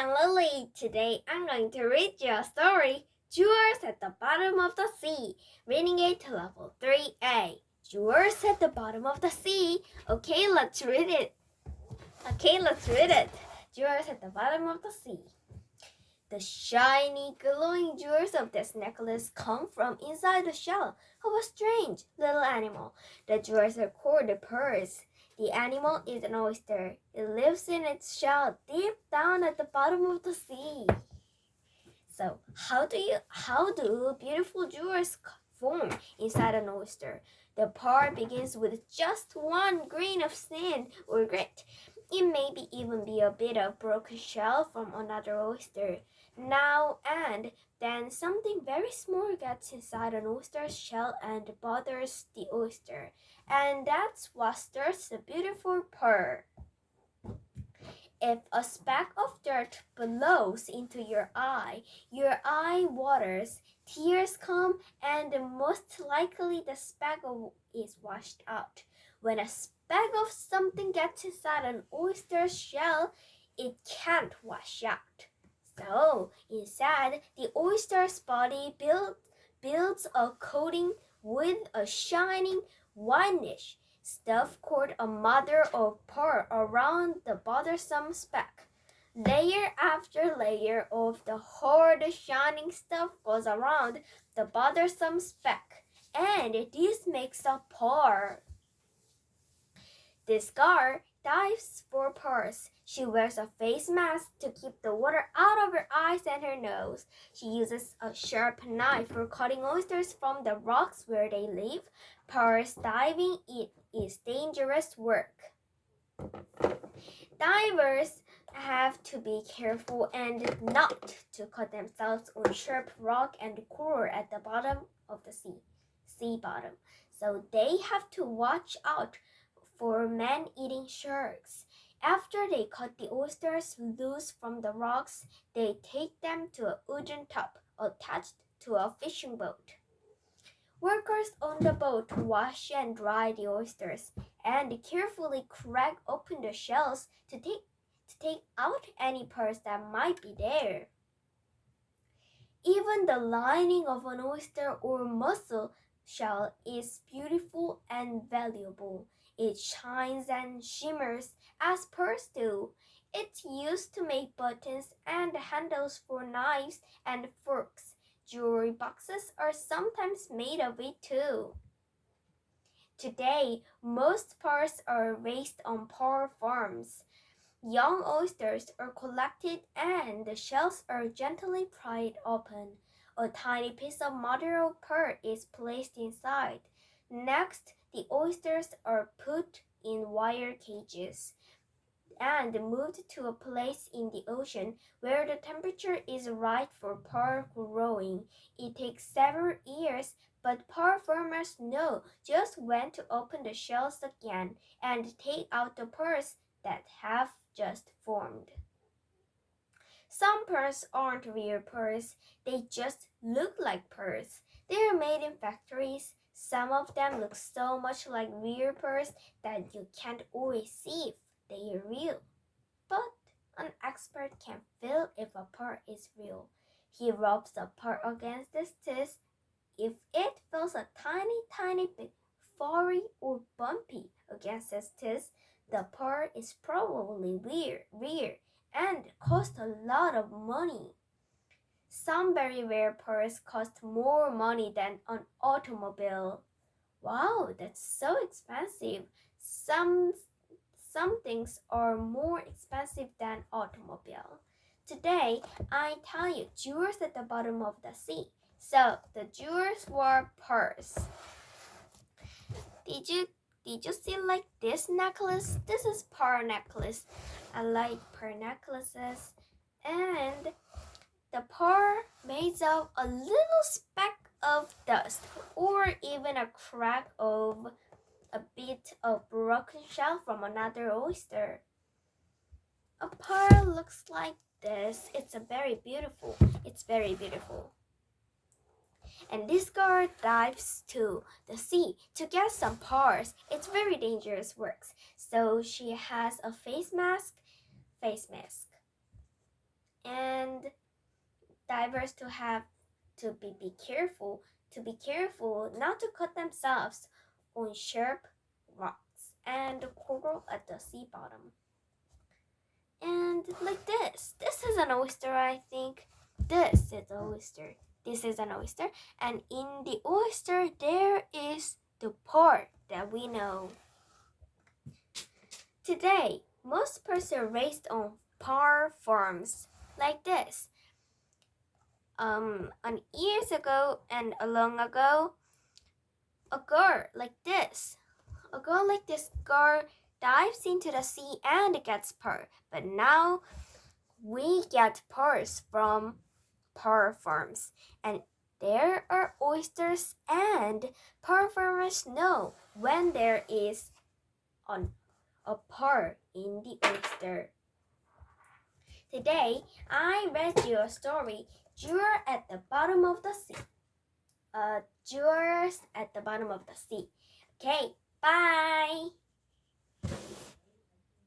and Lily. Today I'm going to read you a story, Jewels at the Bottom of the Sea, reading it to level 3A. Jewels at the Bottom of the Sea. Okay, let's read it. Jewels at the Bottom of the Sea. The shiny, glowing jewels of this necklace come from inside the shell of a strange little animal. The jewels are called pearls. The animal is an oyster. It lives in its shell deep down at the bottom of the sea. So, how do beautiful jewels form inside an oyster? The pearl begins with just one grain of sand or grit. It may even be a bit of broken shell from another oyster. Now and then something very small gets inside an oyster's shell and bothers the oyster. And that's what stirs the beautiful pearl. If a speck of dirt blows into your eye waters, tears come, and most likely the speck is washed out. When a speck of something gets inside an oyster's shell, it can't wash out. So, instead, the oyster's body builds a coating with a shining whitish stuff called a mother of pearl around the bothersome speck. Layer after layer of the hard shining stuff goes around the bothersome speck, and this makes a pearl. This girl dives for pearls. She wears a face mask to keep the water out of her eyes and her nose. She uses a sharp knife for cutting oysters from the rocks where they live. Pearls diving is dangerous work. Divers have to be careful and not to cut themselves on sharp rock and coral at the bottom of the sea bottom. So they have to watch out for man-eating sharks. After they cut the oysters loose from the rocks, they take them to a wooden top attached to a fishing boat. Workers on the boat wash and dry the oysters and carefully crack open the shells to take out any pearls that might be there. Even the lining of an oyster or mussel shell is beautiful and valuable. It shines and shimmers as pearls do. It's used to make buttons and handles for knives and forks. Jewelry boxes are sometimes made of it too. Today, most pearls are raised on pearl farms. Young oysters are collected and the shells are gently pried open. A tiny piece of mother of pearl is placed inside. Next, the oysters are put in wire cages and moved to a place in the ocean where the temperature is right for pearl growing. It takes several years, but pearl farmers know just when to open the shells again and take out the pearls that have just formed. Some pearls aren't real pearls, they just look like pearls. They are made in factories. Some of them look so much like real pearls that you can't always see if they are real. But an expert can feel if a pearl is real. He rubs the pearl against his teeth. If it feels a tiny bit furry or bumpy against his teeth, the pearl is probably rare and cost a lot of money. Some very rare pearls cost more money than an automobile. Wow, that's so expensive. Some things are more expensive than automobile. Today, I tell you jewels at the bottom of the sea. So, the jewels were pearls. Did you see like this necklace? This is pearl necklace. I like pearl necklaces. And the pearl makes up a little speck of dust or even a crack of a bit of broken shell from another oyster. A pearl looks like this. It's very beautiful. And this girl dives to the sea to get some pearls. It's very dangerous work. So she has a face mask. and divers to be careful not to cut themselves on sharp rocks and coral at the sea bottom. And like this is an oyster, I think. This is an oyster. This is an oyster, and in the oyster there is the part that we know. Today, most birds are raised on par farms like this. On years ago and a long ago, a girl like this girl dives into the sea and gets pearl. But now we get pearls from pearl farms, and there are oysters, and pearl farmers know when there is a pearl in the oyster. Today, I read you a story, Jewel at the Bottom of the Sea. Jewels at the Bottom of the Sea. Okay, bye!